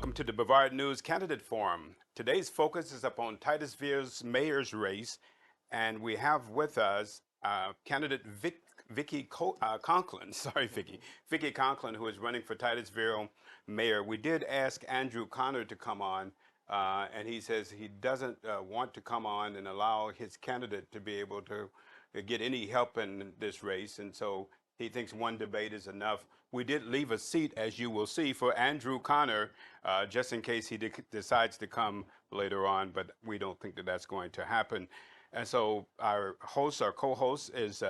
Welcome to the Brevard News Candidate Forum. Today's focus is upon Titusville's mayor's race, and we have with us candidate Vickie Conklin. Sorry, Vickie Conklin, who is running for Titusville mayor. We did ask Andrew Connor to come on, and he says he doesn't want to come on and allow his candidate to be able to get any help in this race, and so he thinks one debate is enough. We did leave a seat, as you will see, for Andrew Connor, just in case he decides to come later on, but we don't think that that's going to happen. And so our host, our co-host is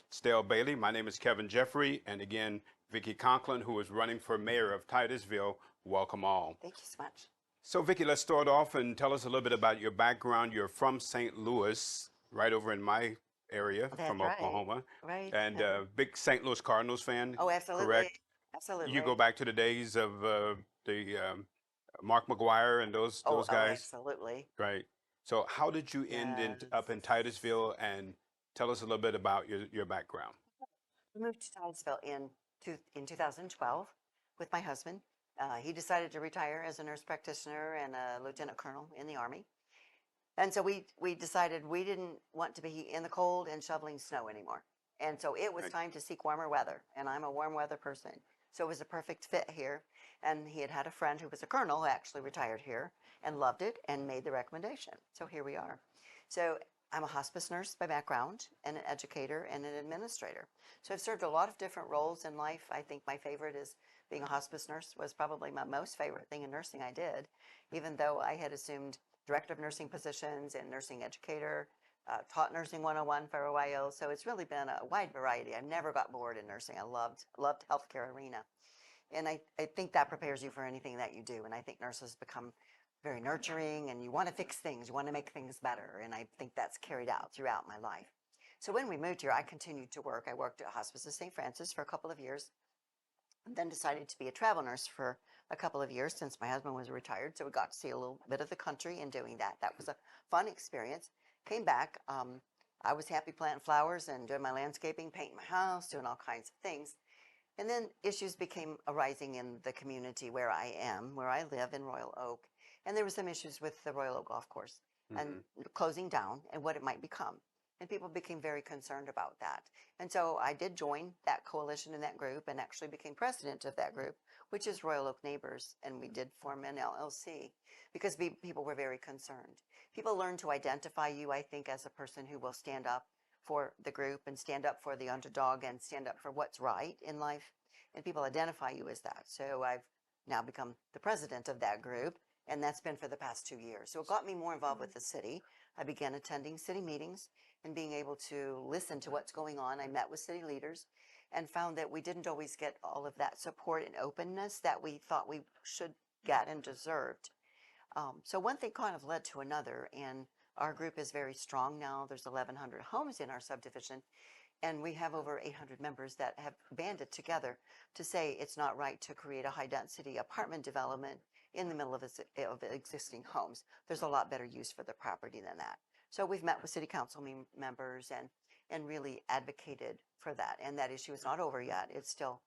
Stale Bailey. My name is Kevin Jeffrey, and again, Vickie Conklin, who is running for mayor of Titusville. Welcome all. Thank you so much. So Vickie, let's start off and tell us a little bit about your background. You're from St. Louis, right over in my area That's from right. Oklahoma, Right. and big St. Louis Cardinals fan. Oh, absolutely. Correct. Absolutely. You go back to the days of the Mark McGuire and those Oh, guys, absolutely. right? So how did you end up in Titusville, and tell us a little bit about your background? We moved to Titusville in 2012 with my husband. He decided to retire as a nurse practitioner and a lieutenant colonel in the Army. And so we decided we didn't want to be in the cold and shoveling snow anymore. And so it was Right. time to seek warmer weather. And I'm a warm weather person. So it was a perfect fit here. And he had a friend who was a colonel who actually retired here and loved it and made the recommendation. So here we are. So I'm a hospice nurse by background and an educator and an administrator. So I've served a lot of different roles in life. I think my favorite is being a hospice nurse was probably my most favorite thing in nursing I did, even though I had assumed director of nursing positions and nursing educator, taught nursing 101 for a while. So it's really been a wide variety. I never got bored in nursing. I loved healthcare arena. And I think that prepares you for anything that you do. And I think nurses become very nurturing and you want to fix things. You want to make things better. And I think that's carried out throughout my life. So when we moved here, I continued to work. I worked at Hospice of St. Francis for a couple of years and then decided to be a travel nurse for a couple of years since my husband was retired. So we got to see a little bit of the country and doing that. That was a fun experience. Came back. I was happy planting flowers and doing my landscaping, painting my house, doing all kinds of things. And then issues became arising in the community where I am, where I live in Royal Oak. And there were some issues with the Royal Oak Golf Course and closing down and what it might become. And people became very concerned about that. And so I did join that coalition and that group and actually became president of that group, which is Royal Oak Neighbors. And we did form an LLC because people were very concerned. People learn to identify you, I think, as a person who will stand up for the group and stand up for the underdog and stand up for what's right in life. And people identify you as that. So I've now become the president of that group. And that's been for the past 2 years. So it got me more involved with the city. I began attending city meetings and being able to listen to what's going on. I met with city leaders and found that we didn't always get all of that support and openness that we thought we should get and deserved. So one thing kind of led to another, and our group is very strong now. There's 1,100 homes in our subdivision, and we have over 800 members that have banded together to say it's not right to create a high-density apartment development in the middle of existing homes. There's a lot better use for the property than that. So we've met with city council members and really advocated for that. And that issue is not over yet. It's still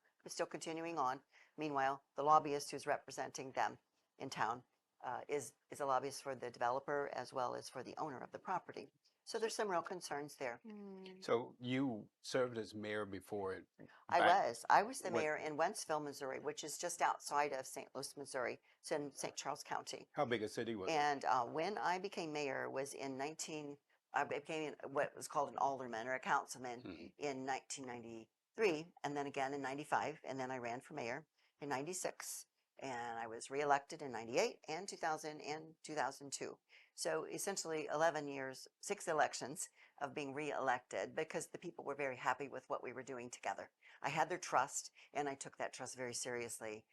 continuing on. Meanwhile, the lobbyist who's representing them in town is a lobbyist for the developer as well as for the owner of the property. So there's some real concerns there. So you served as mayor before. I was the mayor in Wentzville, Missouri, which is just outside of St. Louis, Missouri. It's in St. Charles County. How big a city was it? And when I became mayor was I became what was called an alderman or a councilman in 1993, and then again in 95, and then I ran for mayor in 96, and I was reelected in 98 and 2000 and 2002. So essentially 11 years, 6 elections of being reelected because the people were very happy with what we were doing together. I had their trust, and I took that trust very seriously.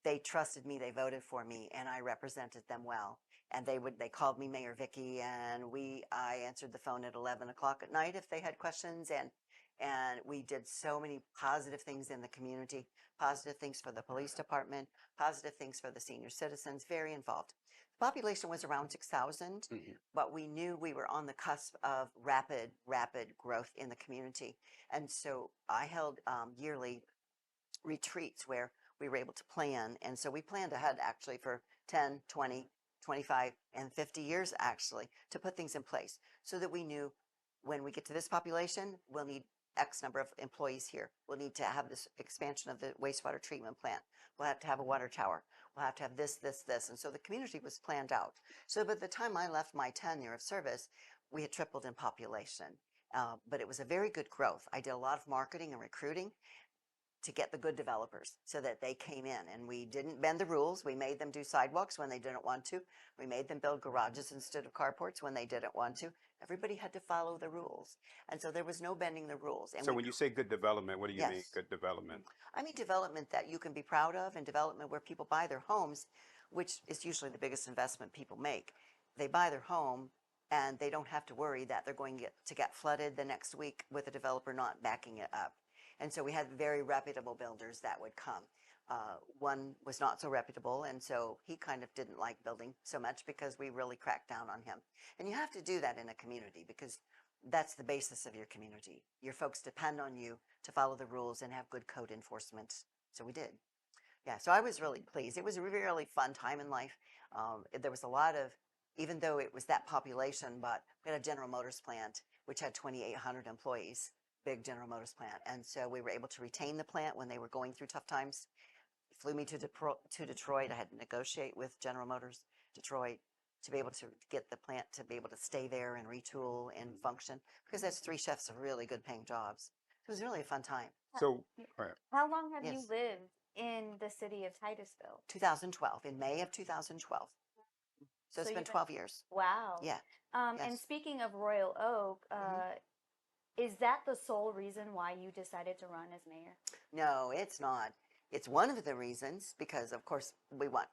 They trusted me, they voted for me, and I represented them well. And they called me Mayor Vickie, and I answered the phone at 11 o'clock at night if they had questions, and we did so many positive things in the community, positive things for the police department, positive things for the senior citizens, very involved. The population was around 6,000, but we knew we were on the cusp of rapid growth in the community. And so I held yearly retreats where we were able to plan. And so we planned ahead actually for 10, 20, 25, and 50 years actually to put things in place so that we knew when we get to this population, we'll need X number of employees here. We'll need to have this expansion of the wastewater treatment plant. We'll have to have a water tower. We'll have to have this, this, this. And so the community was planned out. So by the time I left my tenure of service, we had tripled in population. But it was a very good growth. I did a lot of marketing and recruiting to get the good developers so that they came in, and we didn't bend the rules. We made them do sidewalks when they didn't want to. We made them build garages instead of carports when they didn't want to. Everybody had to follow the rules. And so there was no bending the rules. And So when you say good development, what do you mean, yes, good development? I mean development that you can be proud of, and development where people buy their homes, which is usually the biggest investment people make. They buy their home and they don't have to worry that they're going to get flooded the next week with a developer not backing it up. And so we had very reputable builders that would come. One was not so reputable, and so he kind of didn't like building so much because we really cracked down on him. And you have to do that in a community because that's the basis of your community. Your folks depend on you to follow the rules and have good code enforcement. So we did. Yeah, so I was really pleased. It was a really fun time in life. There was a lot of, even though it was that population, but we had a General Motors plant, which had 2,800 employees, big General Motors plant. And so we were able to retain the plant when they were going through tough times. Flew me to Detroit. I had to negotiate with General Motors Detroit to be able to get the plant to be able to stay there and retool and function, because that's 3 chefs of really good paying jobs. It was really a fun time. So, all right. How long have you Yes. lived in the city of Titusville? 2012, in May of 2012. So it's So been you've been- 12 years. Wow. Yeah. And Yes. speaking of Royal Oak, is that the sole reason why you decided to run as mayor? No, it's not. It's one of the reasons because, of course,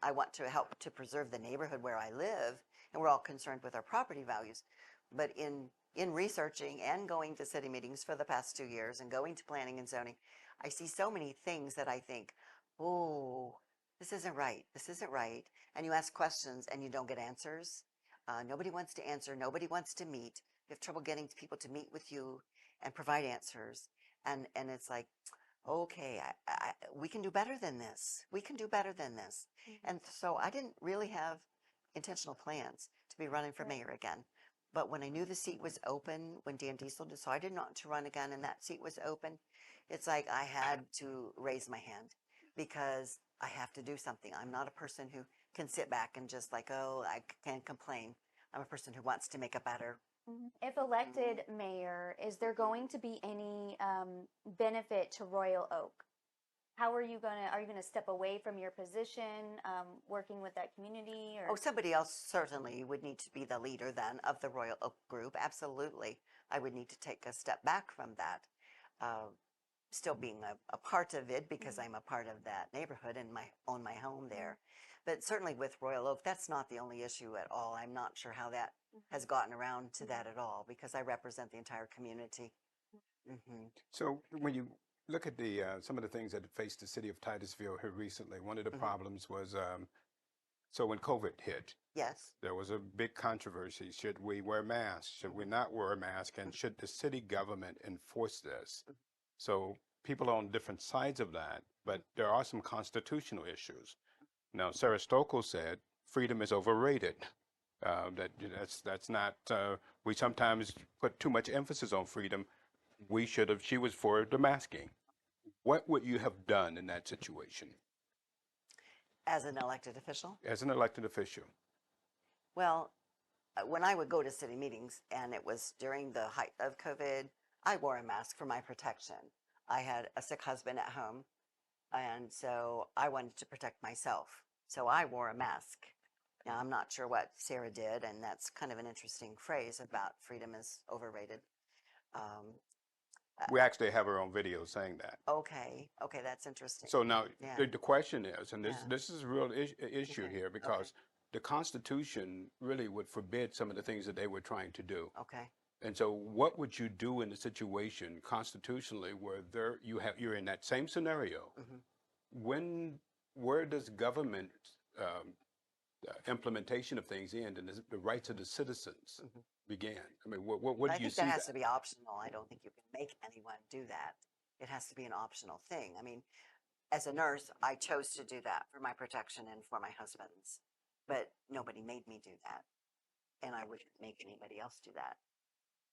I want to help to preserve the neighborhood where I live, and we're all concerned with our property values. But in researching and going to city meetings for the past 2 years and going to planning and zoning, I see so many things that I think, oh, this isn't right. This isn't right. And you ask questions and you don't get answers. Nobody wants to answer. Nobody wants to meet. You have trouble getting people to meet with you and provide answers. And it's like, okay, we can do better than this. We can do better than this. And so I didn't really have intentional plans to be running for mayor again. But when I knew the seat was open, when Dan Diesel decided not to run again and that seat was open, it's like I had to raise my hand because I have to do something. I'm not a person who can sit back and just like, oh, I can't complain. I'm a person who wants to make it better. If elected mayor, is there going to be any benefit to Royal Oak? How are you gonna step away from your position, working with that community? Or Oh, somebody else certainly would need to be the leader then of the Royal Oak Group. Absolutely. I would need to take a step back from that. Still being a part of it because I'm a part of that neighborhood and own my home there. But certainly with Royal Oak, that's not the only issue at all. I'm not sure how that has gotten around to that at all because I represent the entire community. So when you look at the some of the things that faced the city of Titusville here recently, one of the problems was so when COVID hit, Yes. there was a big controversy. Should we wear masks? Should we not wear a mask? And should the city government enforce this? So people are on different sides of that, but there are some constitutional issues. Now, Sarah Stokel said freedom is overrated. That's not. We sometimes put too much emphasis on freedom. We should have. She was for the masking. What would you have done in that situation As an elected official? as an elected official? Well, when I would go to city meetings and it was during the height of COVID, I wore a mask for my protection. I had a sick husband at home, and so I wanted to protect myself. So I wore a mask. Now, I'm not sure what Sarah did, and that's kind of an interesting phrase about freedom is overrated. We actually have her on video saying that. Okay, that's interesting. So now Yeah. the question is, and Yeah. this is a real issue Okay, here because the Constitution really would forbid some of the things that they were trying to do. Okay. And so what would you do in a situation constitutionally where you're in that same scenario? Where does government implementation of things end and the rights of the citizens begin? I mean, what I do you think see that has to be optional. I don't think you can make anyone do that. It has to be an optional thing. I mean, as a nurse, I chose to do that for my protection and for my husband's. But nobody made me do that. And I wouldn't make anybody else do that.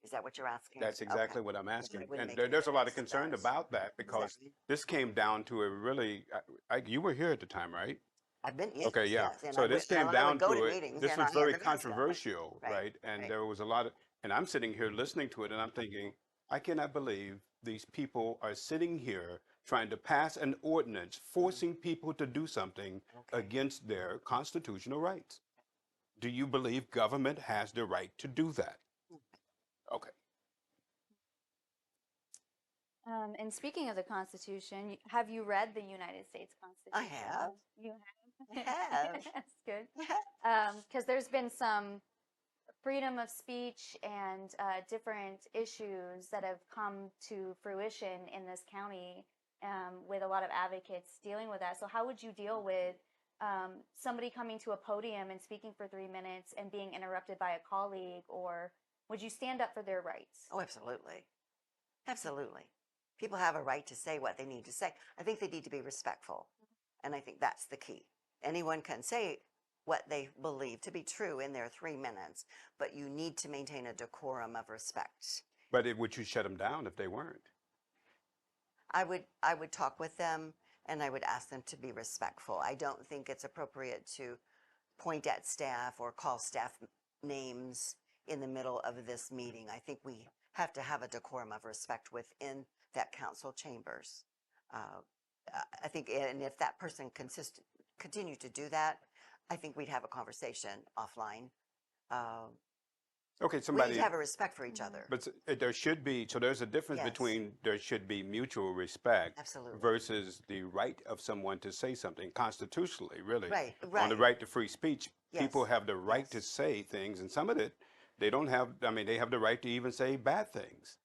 Is that what you're asking? That's Okay. exactly what I'm Yeah, I asking. wouldn't And make there's a anybody lot of else do concern that. about that because Exactly. this came down to a really, you were here at the time, right? I've been, yes, Okay, yeah. yes, and So this came I down would go to to it. meetings This and I was had very the mask on. controversial, Right, right? And right. there was a lot of, and I'm sitting here listening to it and I'm thinking, I cannot believe these people are sitting here trying to pass an ordinance forcing people to do something Okay. against their constitutional rights. Do you believe government has the right to do that? Okay. And speaking of the Constitution, have you read the United States I Constitution? have. You I have? have. That's good. Yeah. Because there's been some freedom of speech and different issues that have come to fruition in this county with a lot of advocates dealing with that. So how would you deal with somebody coming to a podium and speaking for 3 minutes and being interrupted by a colleague, or would you stand up for their rights? Oh, absolutely. Absolutely. People have a right to say what they need to say. I think they need to be respectful. And I think that's the key. Anyone can say what they believe to be true in their 3 minutes, but you need to maintain a decorum of respect. But would you shut them down if they weren't? I would talk with them and I would ask them to be respectful. I don't think it's appropriate to point at staff or call staff names in the middle of this meeting. I think we have to have a decorum of respect within that council chambers. I think, and if that person continue to do that, I think we'd have a conversation offline. Okay, We need somebody, to have a respect for each other. but there should be, so there's a difference Yes. between there should be mutual respect Absolutely. versus the right of someone to say something constitutionally, really. Right, On the right. right to free speech, people Yes, have the right to yes. say things, and some of it, they don't have, I mean, they have the right to even say bad things.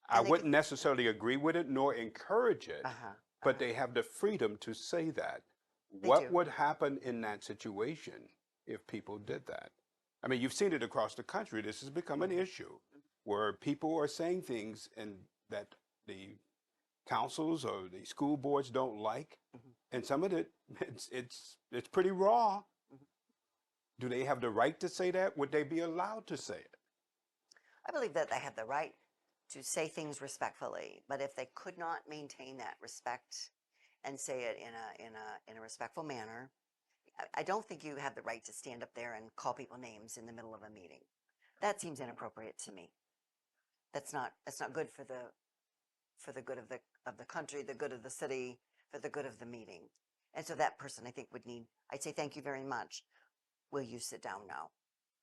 I And they wouldn't could- necessarily agree with it nor encourage it, Uh-huh, but uh-huh. they have the freedom to say that. They What do. would happen in that situation if people did that? I mean, you've seen it across the country. This has become an issue where people are saying things and that the councils or the school boards don't like, and some of it, it's pretty raw. Do they have the right to say that? Would they be allowed to say it? I believe that they have the right to say things respectfully, but if they could not maintain that respect and say it in a respectful manner, I don't think you have the right to stand up there and call people names in the middle of a meeting. That seems inappropriate to me. That's not good for the good of the country, the good of the city, for the good of the meeting. And so that person, I think, would need. I'd say thank you very much. Will you sit down now,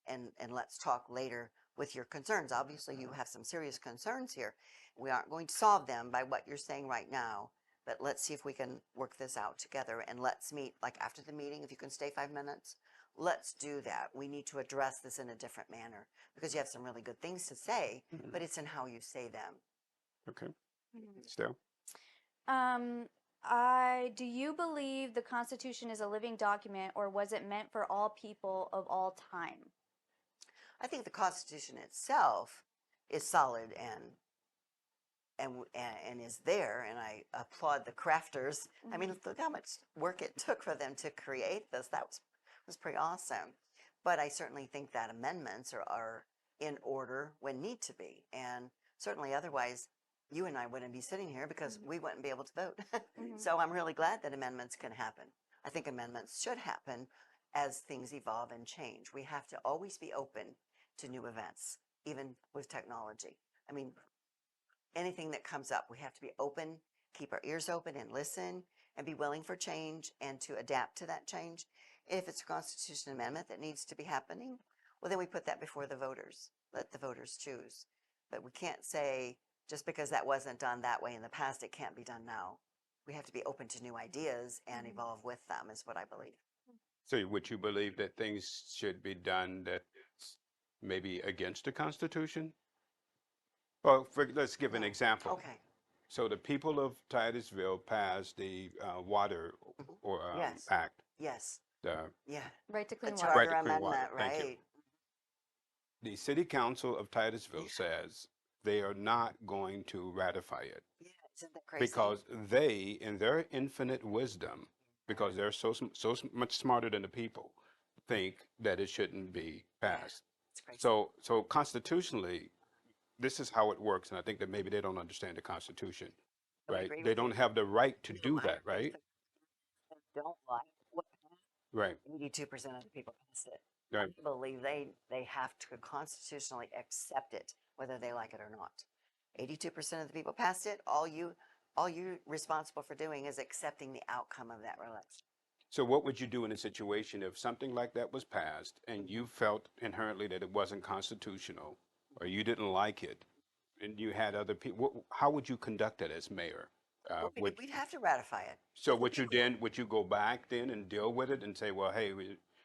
and let's talk later with your concerns. Obviously, you have some serious concerns here. We aren't going to solve them by what you're saying right now. But let's see if we can work this out together, and let's meet like after the meeting. If you can stay 5 minutes, let's do that. We need to address this in a different manner because you have some really good things to say, but it's in how you say them. Okay. Still? Do you believe the Constitution is a living document, or was it meant for all people of all time? I think the Constitution itself is solid and is there, and I applaud the crafters. I mean, look how much work it took for them to create this. That was pretty awesome. But I certainly think that amendments are in order when need to be, and certainly otherwise, you and I wouldn't be sitting here because we wouldn't be able to vote. So I'm really glad that amendments can happen. I think amendments should happen as things evolve and change. We have to always be open to new events, even with technology. I mean, anything that comes up, we have to be open, keep our ears open and listen, and be willing for change and to adapt to that change. If it's a Constitution amendment that needs to be happening, well, then we put that before the voters. Let the voters choose. But we can't say, just because that wasn't done that way in the past, it can't be done now. We have to be open to new ideas and evolve with them, is what I believe. So would you believe that things should be done that's maybe against the Constitution? Well, let's give an No. example. Okay. So the people of Titusville passed the Water or Yes. Act, Yes. the Yeah. Right to The clean water. charter Right to clean water. amendment, Thank you. right? The City Council of Titusville Yeah. says they are not going to ratify it. Yes. Isn't that crazy? because they, in their infinite wisdom, because they're much smarter than the people, think that it shouldn't be Yeah, passed. it's crazy. So constitutionally, this is how it works, and I think that maybe they don't understand the Constitution, I would right? agree They with you. don't have the right to No, do I that, think right? they don't like what Right, 82% of the people pass it. right. I believe they have to constitutionally accept it, whether they like it or not. 82% of the people passed it. All you responsible for doing is accepting the outcome of that election. So what would you do in a situation if something like that was passed and you felt inherently that it wasn't constitutional, or you didn't like it, and you had other people? How would you conduct it as mayor? Well, Would we'd have to ratify it. So The would you people, then, would you go back then and deal with it and say, well, hey,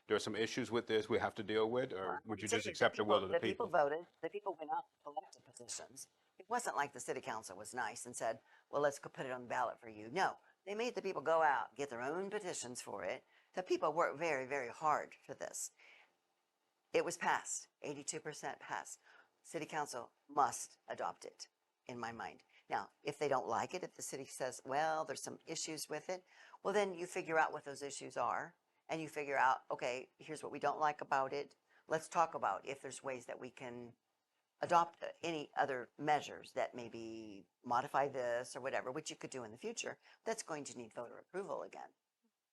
there are some issues with this we have to deal with, or would you so just accept the will of the the people people? voted. The people went out and elected positions. It wasn't like the city council was nice and said, well, let's go put it on the ballot for you. No, they made the people go out, get their own petitions for it. The people worked very, very hard for this. It was passed, 82% passed. City council must adopt it, in my mind. Now, if they don't like it, if the city says, well, there's some issues with it, well, then you figure out what those issues are, and you figure out, okay, here's what we don't like about it. Let's talk about if there's ways that we can adopt any other measures that maybe modify this or whatever, which you could do in the future. That's going to need voter approval again.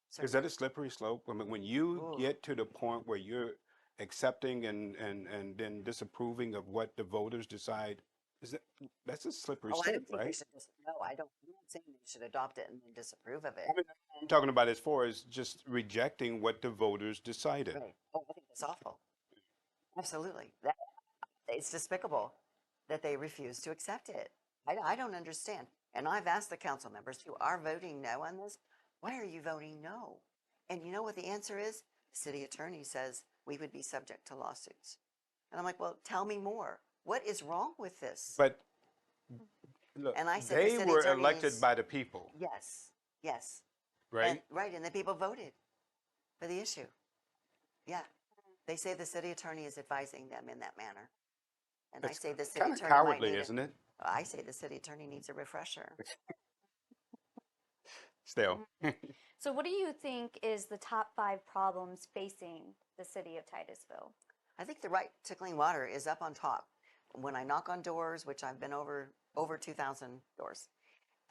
So, Is that a slippery slope? I mean, when you ooh. get to the point where you're accepting and then disapproving of what the voters decide, is that, that's a slippery Oh, I slope, don't think they right? should no, I don't. I'm not saying they should adopt it and then disapprove of I it. mean, I'm talking about as far as just rejecting what the voters decided. Right. Oh, I think that's awful. Absolutely. That it's despicable that they refuse to accept it. I don't understand. And I've asked the council members who are voting no on this, why are you voting no? And you know what the answer is? The city attorney says we would be subject to lawsuits. And I'm like, well, tell me more. What is wrong with this? But look, And I said the they city were attorney elected needs, by the people, yes, yes. And right? right, and the people voted for the issue. Yeah. They say the city attorney is advising them in that manner. And I It's say the city kind of attorney might cowardly, need isn't it? I say the city attorney needs a refresher. Still. So, what do you think is the top 5 problems facing the city of Titusville? I think the right to clean water is up on top. When I knock on doors, which I've been over 2,000 doors,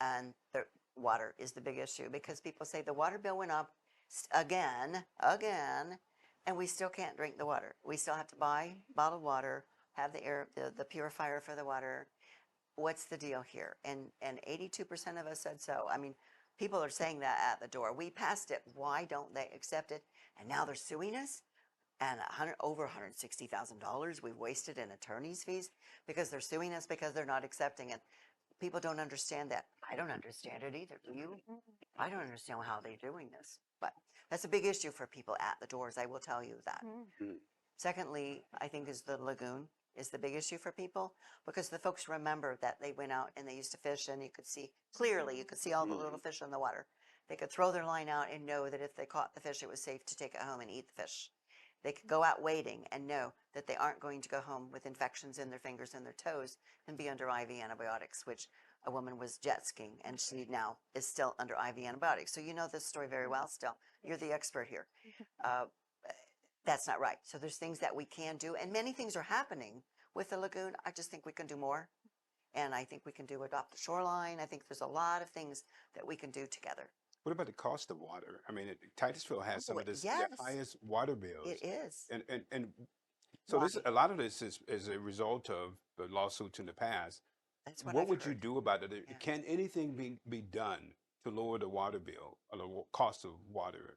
and the water is the big issue because people say the water bill went up again, and we still can't drink the water. We still have to buy bottled water, have the purifier for the water. What's the deal here? And 82% of us said so. I mean, people are saying that at the door. We passed it. Why don't they accept it? And now they're suing us. And over $160,000 we've wasted in attorney's fees because they're suing us because they're not accepting it. People don't understand that. I don't understand it either. Do you? I don't understand how they're doing this. But that's a big issue for people at the doors. I will tell you that. Mm. Secondly, I think is the lagoon is the big issue for people because the folks remember that they went out and they used to fish and you could see clearly, you could see all the little fish in the water. They could throw their line out and know that if they caught the fish, it was safe to take it home and eat the fish. They could go out wading and know that they aren't going to go home with infections in their fingers and their toes and be under IV antibiotics, which a woman was jet skiing and she now is still under IV antibiotics. So you know this story very well still. You're the expert here. That's not right. So there's things that we can do, and many things are happening with the lagoon. I just think we can do more, and I think we can do adopt the shoreline. I think there's a lot of things that we can do together. What about the cost of water? I mean, Titusville has some of the Yes, highest water bills. it is. And so Why? this, a lot of this is a result of the lawsuits in the past. That's what What I've would you heard. do about it? Yeah. Can anything be done to lower the water bill or the cost of water?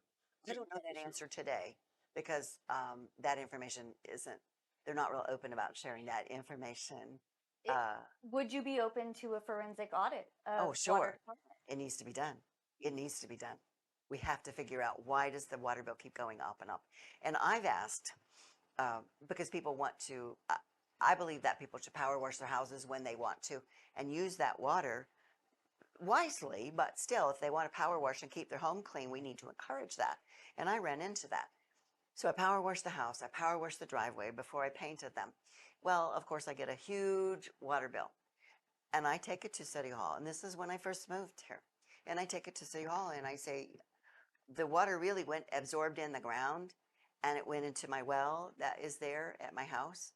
I don't know that answer today because that information isn't. They're not real open about sharing that information. It- Would you be open to a forensic audit of Oh, water sure. department? It needs to be done. It needs to be done. We have to figure out why does the water bill keep going up and up. And I've asked because people want to. I believe that people should power wash their houses when they want to and use that water wisely. But still, if they want to power wash and keep their home clean, we need to encourage that. And I ran into that. So I power washed the house. I power washed the driveway before I painted them. Well, of course, I get a huge water bill. And I take it to City Hall. And this is when I first moved here. And I take it to City Hall and I say, the water really went absorbed in the ground and it went into my well that is there at my house.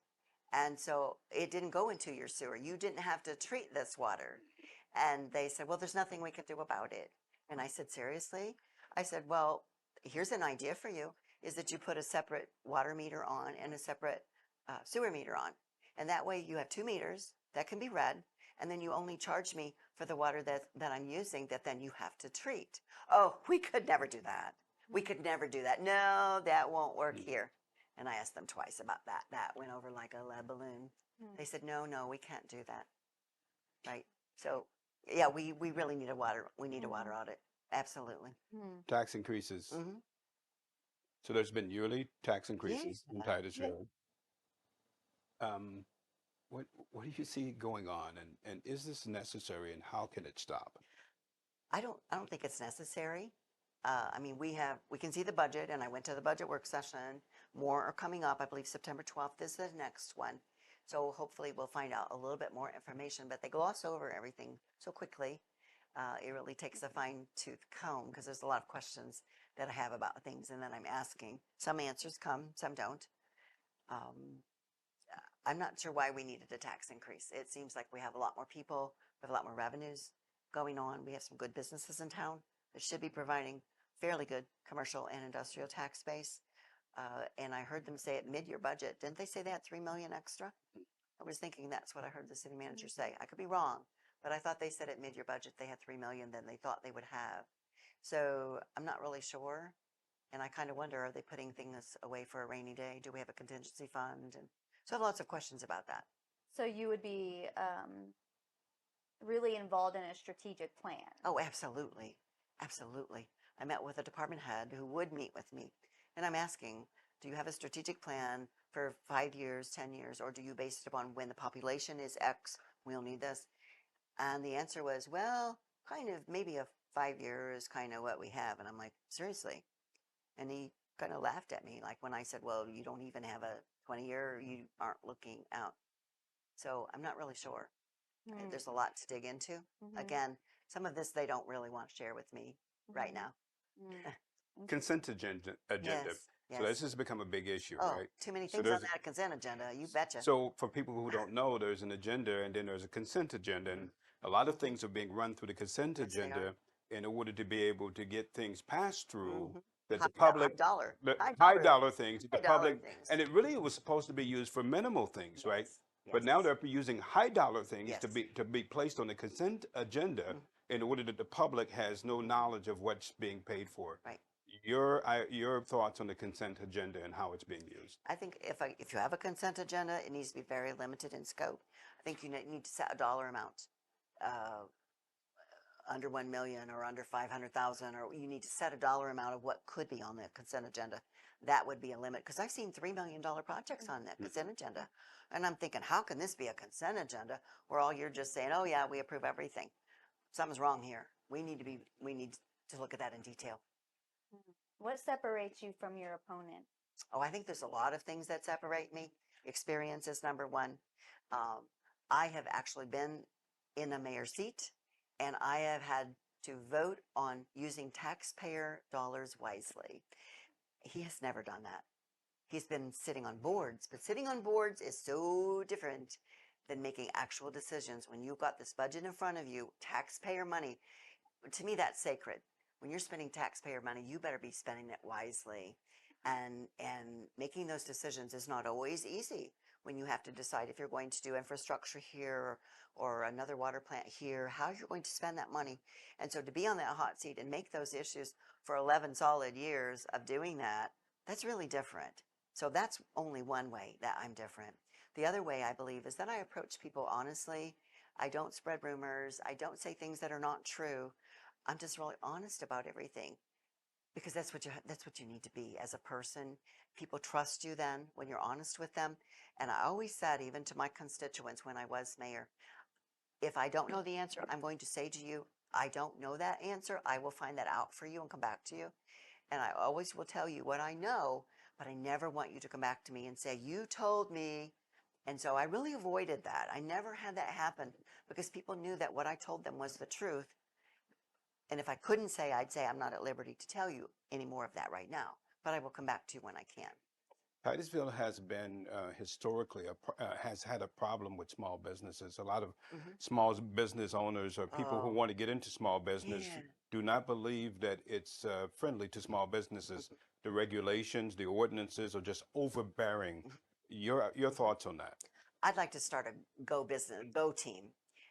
And so it didn't go into your sewer. You didn't have to treat this water. And they said, well, there's nothing we can do about it. And I said, seriously? I said, well, here's an idea for you, is that you put a separate water meter on and a separate sewer meter on. And that way you have 2 meters that can be read, and then you only charge me for the water that I'm using that then you have to treat. Oh, we could never do that. We could never do that. No, that won't work here. And I asked them twice about that. That went over like a lead balloon. They said, no, we can't do that. Right. So yeah, we really need a water audit. Absolutely. Tax increases. Hmm. So there's been yearly tax increases Yes. in Titusville. What do you see going on, and is this necessary, and how can it stop? I don't think it's necessary. I mean, we can see the budget, and I went to the budget work session. More are coming up. I believe September 12th is the next one. So hopefully we'll find out a little bit more information, but they gloss over everything so quickly. It really takes a fine tooth comb because there's a lot of questions that I have about things and that I'm asking. Some answers come, some don't. Um, I'm not sure why we needed a tax increase. It seems like we have a lot more people, we have a lot more revenues going on. We have some good businesses in town that should be providing fairly good commercial and industrial tax base. And I heard them say at mid-year budget, didn't they say they had 3 million extra? I was thinking that's what I heard the city manager say. I could be wrong, but I thought they said at mid-year budget they had 3 million than they thought they would have. So I'm not really sure. And I kind of wonder, are they putting things away for a rainy day? Do we have a contingency fund? And so I have lots of questions about that. So you would be really involved in a strategic plan. Oh, absolutely. Absolutely. I met with a department head who would meet with me. And I'm asking, do you have a strategic plan for 5 years, 10 years, or do you base it upon when the population is X, we'll need this? And the answer was, well, kind of maybe a 5 year is kind of what we have. And I'm like, seriously? And he kind of laughed at me, like when I said, well, you don't even have a 20-year, you aren't looking out. So I'm not really sure. There's a lot to dig into. Again, some of this they don't really want to share with me right now. Consent agenda. Yes, So this has become a big issue, Oh, right? too many So things on there's that consent agenda. You betcha. so for people who don't know, there's an agenda, and then there's a consent agenda, and a lot of things are being run through the consent Yes, they are. agenda in order to be able to get things passed through that High, the public, high dollar, the high high dollar, dollar things, the high dollar public, things. and it really was supposed to be used for minimal things, right? Yes, But now yes. they're using high dollar things Yes. to be placed on the consent agenda in order that the public has no knowledge of what's being paid for. Right. Your thoughts on the consent agenda and how it's being used? I think if you have a consent agenda, it needs to be very limited in scope. I think you need to set a dollar amount. Under 1 million or under 500,000, or you need to set a dollar amount of what could be on the consent agenda. That would be a limit, because I've seen $3 million projects on that consent agenda. And I'm thinking, how can this be a consent agenda where all you're just saying, oh yeah, we approve everything? Something's wrong here. We need to look at that in detail. What separates you from your opponent? Oh, I think there's a lot of things that separate me. Experience is number one. I have actually been in a mayor seat, and I have had to vote on using taxpayer dollars wisely. He has never done that. He's been sitting on boards, but sitting on boards is so different than making actual decisions. When you've got this budget in front of you, taxpayer money, to me that's sacred. When you're spending taxpayer money, you better be spending it wisely. And making those decisions is not always easy when you have to decide if you're going to do infrastructure here or another water plant here, how you're going to spend that money. And so to be on that hot seat and make those issues for 11 solid years of doing that, that's really different. So that's only one way that I'm different. The other way I believe is that I approach people honestly. I don't spread rumors. I don't say things that are not true. I'm just really honest about everything. Because that's what you need to be as a person. People trust you then when you're honest with them. And I always said, even to my constituents when I was mayor, if I don't know the answer, I'm going to say to you, I don't know that answer. I will find that out for you and come back to you. And I always will tell you what I know, but I never want you to come back to me and say, you told me And so I really avoided that. I never had that happen because people knew that what I told them was the truth. And if I couldn't say, I'd say I'm not at liberty to tell you any more of that right now, but I will come back to you when I can. Titusville has been historically has had a problem with small businesses. A lot of Hmm. small business owners or people who Oh, want to get into small business yeah. do not believe that it's friendly to small businesses. The regulations, the ordinances are just overbearing. Your thoughts on that? I'd like to start a go team,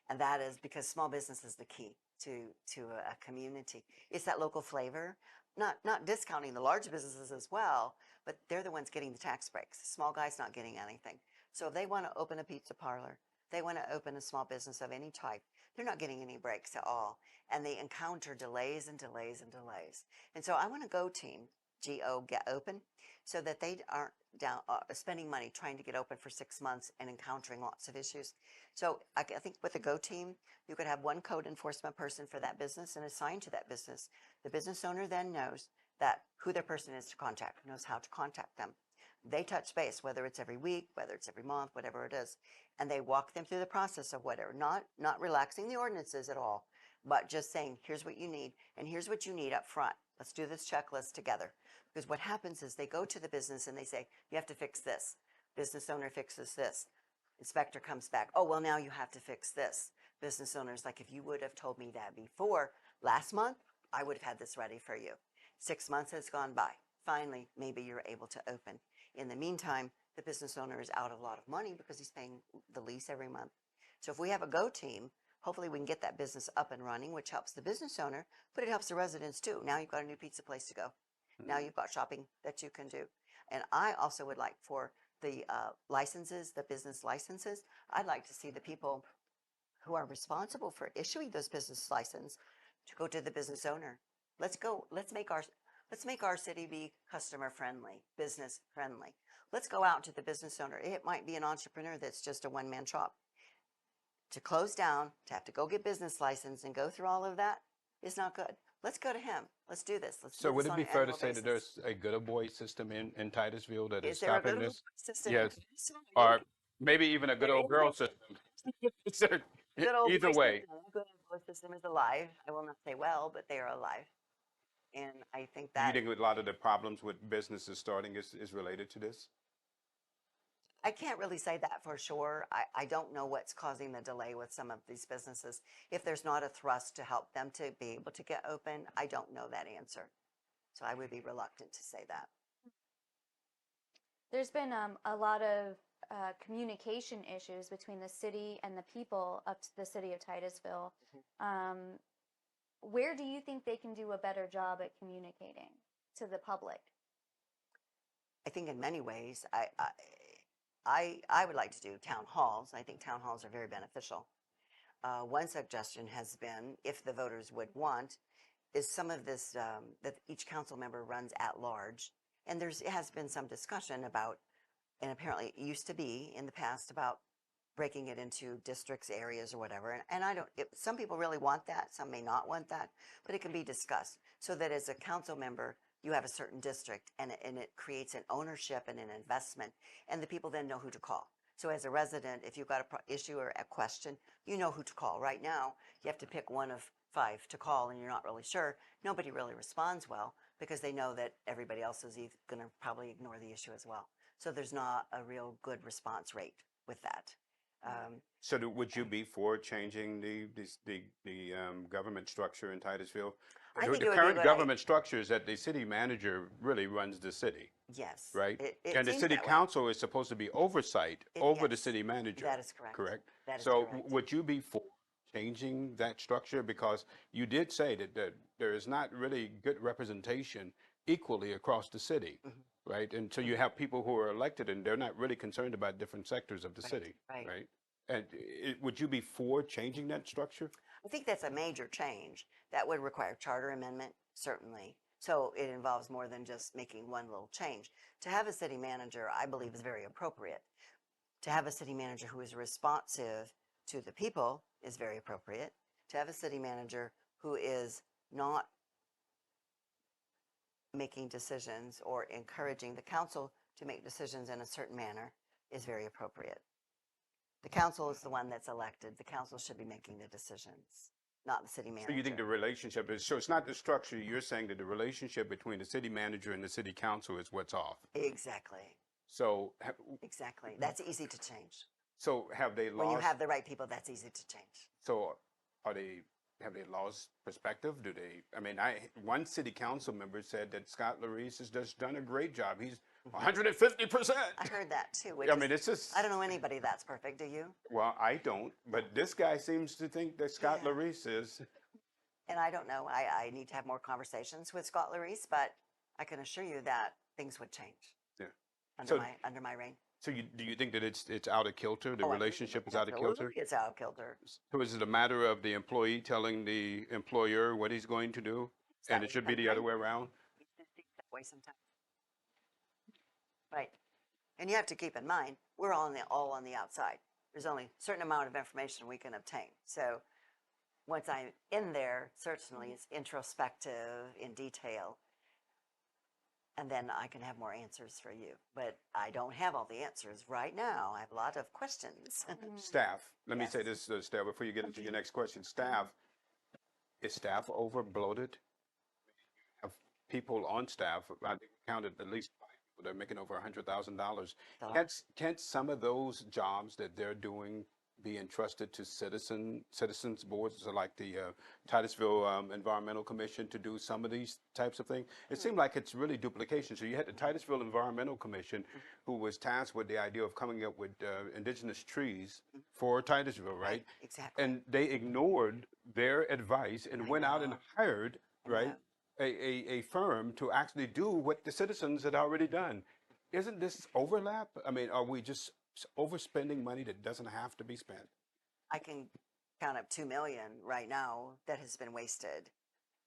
and that is because small business is the key to a community. It's that local flavor, not discounting the large businesses as well, but they're the ones getting the tax breaks. The small guy's not getting anything. So if they want to open a pizza parlor, they want to open a small business of any type, they're not getting any breaks at all, and they encounter delays and delays and delays. And so I want a go team, get open, so that they aren't down spending money trying to get open for 6 months and encountering lots of issues. So I think with the Go team, you could have one code enforcement person for that business and assigned to that business. The business owner then knows that who their person is to contact, knows how to contact them. They touch base, whether it's every week, whether it's every month, whatever it is, and they walk them through the process of whatever, not relaxing the ordinances at all, but just saying, here's what you need, and here's what you need up front. Let's do this checklist together. Because what happens is they go to the business and they say, you have to fix this. Business owner fixes this. Inspector comes back, oh, well, now you have to fix this. Business owner's like, if you would have told me that before last month, I would have had this ready for you. 6 months has gone by. Finally, maybe you're able to open. In the meantime, the business owner is out of a lot of money because he's paying the lease every month. So if we have a go team, hopefully we can get that business up and running, which helps the business owner, but it helps the residents too. Now you've got a new pizza place to go. Now you've got shopping that you can do. And I also would like for the licenses, the business licenses, I'd like to see the people who are responsible for issuing those business license to go to the business owner. Let's make our city be customer friendly, business friendly. Let's go out to the business owner. It might be an entrepreneur that's just a one-man shop. To close down, to have to go get business license and go through all of that is not good. Let's go to him. Let's do this. Let's So do would this it on be an fair to annual say that basis. there's a good boy system in Titusville that is Is there a stopping good this? system? Yes, Sorry. or maybe even a good There old is girl system. So, good old either boy way, system. The good old boy system is alive. I will not say well, but they are alive. And I think do you that think a lot of the problems with businesses starting is related to this? I can't really say that for sure. I don't know what's causing the delay with some of these businesses. If there's not a thrust to help them to be able to get open, I don't know that answer. So I would be reluctant to say that. There's been a lot of communication issues between the city and the people of the city of Titusville. Um, where do you think they can do a better job at communicating to the public? I think in many ways, I would like to do town halls. I think town halls are very beneficial. One suggestion has been, if the voters would want, is some of this that each council member runs at large. And it has been some discussion about, and apparently it used to be in the past about breaking it into districts, areas, or whatever. And I don't, some people really want that, some may not want that, but it can be discussed so that as a council member, you have a certain district and it creates an ownership and an investment, and the people then know who to call. So as a resident, if you've got a issue or a question, you know who to call. Right now, you have to pick one of 5 to call and you're not really sure. Nobody really responds well because they know that everybody else is going to probably ignore the issue as well. So there's not a real good response rate with that. So would you be for changing the government structure in Titusville? I The think the it would be a current good idea. government structure is that the city manager really runs the city, Yes, right? it And the seems city that way. council is supposed to be oversight over the Yes, city manager, that is correct. correct? That is So correct. would you be for changing that structure? Because you did say that there is not really good representation equally across the city, Mhm, right? And so you mhm. have people who are elected and they're not really concerned about different sectors of the Right, city, right. right? And would you be for changing that structure? I think that's a major change. That would require charter amendment, certainly. So it involves more than just making one little change. To have a city manager, I believe, is very appropriate. To have a city manager who is responsive to the people is very appropriate. To have a city manager who is not making decisions or encouraging the council to make decisions in a certain manner is very appropriate. The council is the one that's elected. The council should be making the decisions, not the city manager. So you think the relationship is, so it's not the structure, you're saying that the relationship between the city manager and the city council is what's off. Exactly. So, Exactly. That's easy to change. so have they When you lost, have the right people, that's easy to change. so have they lost perspective? Do they, I mean, one city council member said that Scott Larice has just done a great job. He's 150%. I heard that too. I mean, it's just, I don't know anybody that's perfect. Do you? well, I don't, but this guy seems to think that Scott Yeah. Larice is. And I don't know. I need to have more conversations with Scott Larice, but I can assure you that things would change Yeah. under So- under my reign. So do you think that it's out of kilter? The Oh, relationship is out of kilter? Absolutely, it's out of kilter. So is it a matter of the employee telling the employer what he's going to do? And it should be the other way around? That way sometimes. Right. And you have to keep in mind, we're all on the outside. There's only a certain amount of information we can obtain. So once I'm in there, certainly it's introspective in detail. And then I can have more answers for you. But I don't have all the answers right now. I have a lot of questions. Staff, let me say Yes. this, staff, before you get into your next question. Staff, is staff over bloated? Have people on staff, I think we counted at least 5 people that are making over $100,000. So- Can't some of those jobs that they're doing be entrusted to citizens boards, so like the Titusville Environmental Commission, to do some of these types of things? It seemed like it's really duplication. So you had the Titusville Environmental Commission, who was tasked with the idea of coming up with indigenous trees for Titusville, right? Exactly. And they ignored their advice and went out and know. hired, right, a firm to actually do what the citizens had already done. Isn't this overlap? I mean, are we just overspending money that doesn't have to be spent? I can count up 2 million right now that has been wasted.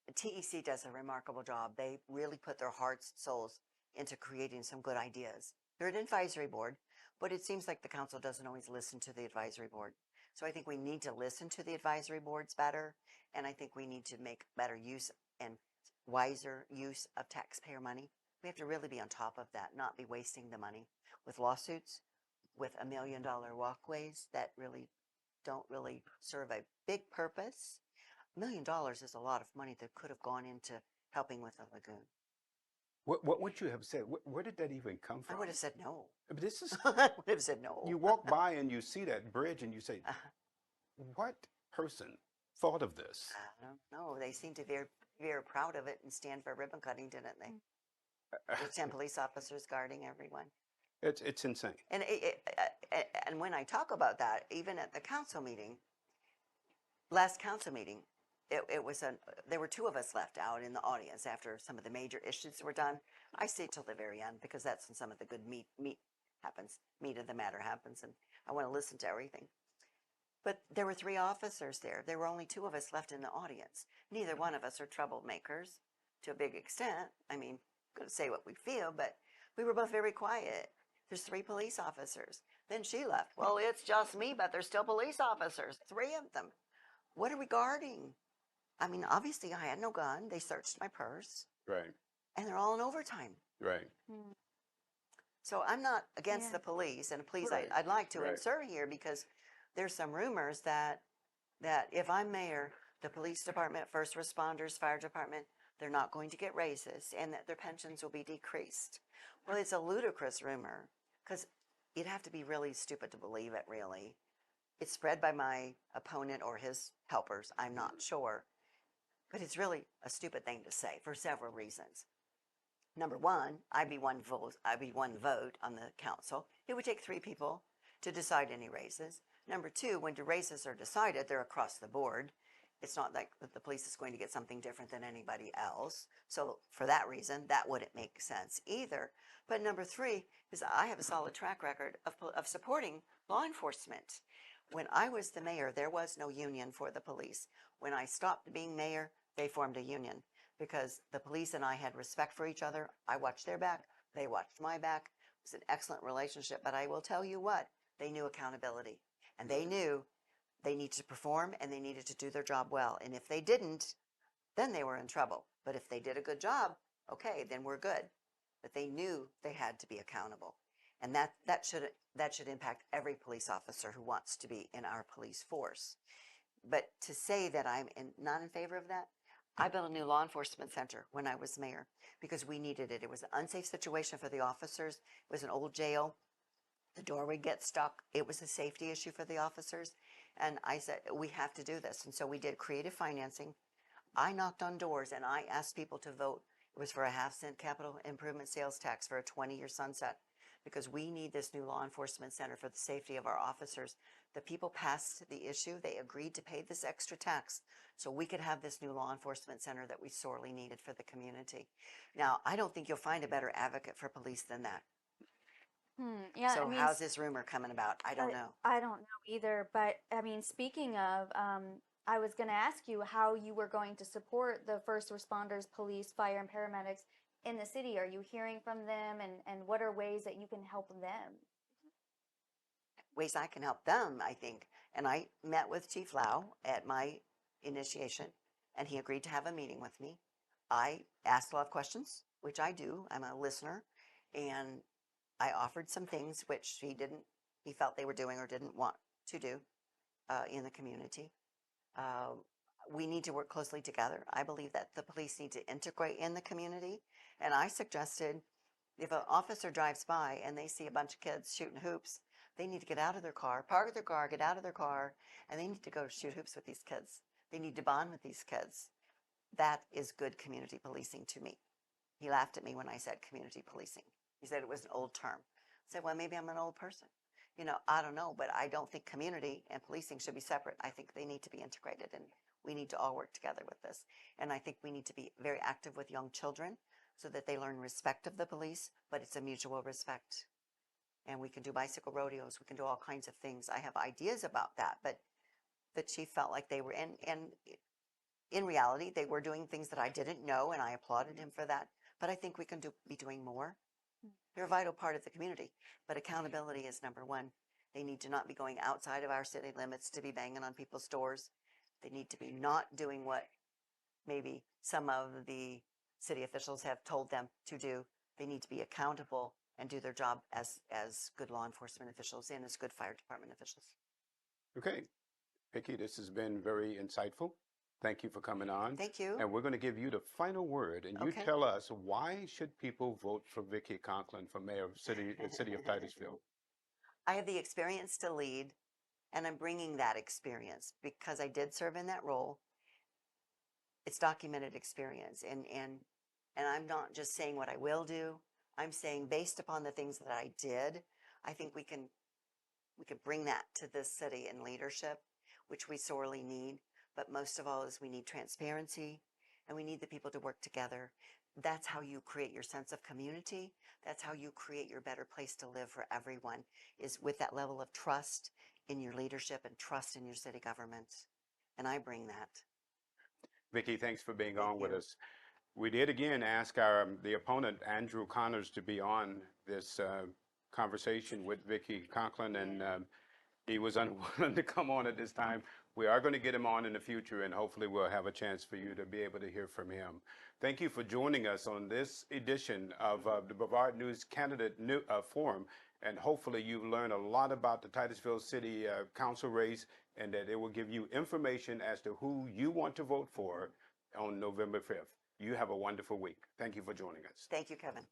The TEC does a remarkable job. They really put their hearts, souls into creating some good ideas. They're an advisory board, but it seems like the council doesn't always listen to the advisory board. So I think we need to listen to the advisory boards better, and I think we need to make better use and wiser use of taxpayer money. We have to really be on top of that, not be wasting the money with lawsuits, with $1 million walkways that really don't really serve a big purpose. $1 million is a lot of money that could have gone into helping with the lagoon. What would you have said? Where did that even come I from? would have said no. But this is, I would have said no. you walk by and you see that bridge and you say, what person thought of this? I don't know. They seemed to be very, very proud of it and stand for ribbon cutting, didn't they? With 10 police officers guarding everyone. It's insane. And and when I talk about that, even at the council meeting, last council meeting, there were 2 of us left out in the audience after some of the major issues were done. I stayed till the very end because that's when some of the good meat happens, meat of the matter happens, and I want to listen to everything. But there were 3 officers there. There were only 2 of us left in the audience. Neither one of us are troublemakers to a big extent. I mean, I'm going to say what we feel, but we were both very quiet. There's 3 police officers. Then she left. Well, it's just me, but there's still police officers. 3 of them. What are we guarding? I mean, obviously I had no gun. They searched my purse. Right, And they're all in overtime. right. So I'm not against Yeah. the police. And please, Right, I'd like to right. insert here because there's some rumors that if I'm mayor, the police department, first responders, fire department, they're not going to get raises and that their pensions will be decreased. Well, it's a ludicrous rumor because you'd have to be really stupid to believe it, really. It's spread by my opponent or his helpers. I'm not sure. But it's really a stupid thing to say for several reasons. Number one, I'd be one vote on the council. It would take 3 people to decide any raises. Number 2, when the raises are decided, they're across the board. It's not like the police is going to get something different than anybody else. So for that reason, that wouldn't make sense either. But number 3 is I have a solid track record of supporting law enforcement. When I was the mayor, there was no union for the police. When I stopped being mayor, they formed a union because the police and I had respect for each other. I watched their back. They watched my back. It was an excellent relationship. But I will tell you what, they knew accountability. And they knew they needed to perform and they needed to do their job well. And if they didn't, then they were in trouble. But if they did a good job, okay, then we're good. But they knew they had to be accountable. And that should impact every police officer who wants to be in our police force. But to say that not in favor of that, I built a new law enforcement center when I was mayor because we needed it. It was an unsafe situation for the officers. It was an old jail. The door would get stuck. It was a safety issue for the officers. And I said, we have to do this. And so we did creative financing. I knocked on doors and I asked people to vote. It was for a 1/2-cent capital improvement sales tax for a 20-year sunset because we need this new law enforcement center for the safety of our officers. The people passed the issue. They agreed to pay this extra tax so we could have this new law enforcement center that we sorely needed for the community. Now, I don't think you'll find a better advocate for police than that. Yeah, So I mean, how's this rumor coming about? I don't know. I don't know either. But I mean, speaking of, I was going to ask you how you were going to support the first responders, police, fire, and paramedics in the city. Are you hearing from them, and what are ways that you can help them? Ways I can help them, I think. And I met with Chief Lau at my initiation, and he agreed to have a meeting with me. I asked a lot of questions, which I do. I'm a listener, and I offered some things which he felt they were doing or didn't want to do in the community. We need to work closely together. I believe that the police need to integrate in the community. And I suggested if an officer drives by and they see a bunch of kids shooting hoops, they need to get out of their car, park their car, get out of their car, and they need to go shoot hoops with these kids. They need to bond with these kids. That is good community policing to me. He laughed at me when I said community policing. He said it was an old term. I said, well, maybe I'm an old person. I don't know, but I don't think community and policing should be separate. I think they need to be integrated, and we need to all work together with this. And I think we need to be very active with young children so that they learn respect of the police, but it's a mutual respect. And we can do bicycle rodeos. We can do all kinds of things. I have ideas about that, but the chief felt like they were in reality, they were doing things that I didn't know, and I applauded him for that. But I think we can be doing more. They're a vital part of the community, but accountability is number one. They need to not be going outside of our city limits to be banging on people's doors. They need to be not doing what maybe some of the city officials have told them to do. They need to be accountable and do their job as good law enforcement officials and as good fire department officials. Okay, Vickie, this has been very insightful. Thank you for coming on. Thank you. And we're going to give you the final word, and you Okay. tell us, why should people vote for Vickie Conklin for mayor of the city of Titusville? I have the experience to lead, and I'm bringing that experience because I did serve in that role. It's documented experience, and I'm not just saying what I will do. I'm saying based upon the things that I did, I think we can bring that to this city in leadership, which we sorely need. But most of all is we need transparency, and we need the people to work together. That's how you create your sense of community. That's how you create your better place to live for everyone, is with that level of trust in your leadership and trust in your city government. And I bring that. Vickie, thanks for being Thank on with you. us. We did again ask the opponent, Andrew Connors, to be on this conversation with Vickie Conklin, and he was unwilling to come on at this time. We are going to get him on in the future, and hopefully we'll have a chance for you to be able to hear from him. Thank you for joining us on this edition of the Brevard News Candidate Forum, and hopefully you learn a lot about the Titusville City Council race, and that it will give you information as to who you want to vote for on November 5th. You have a wonderful week. Thank you for joining us. Thank you, Kevin.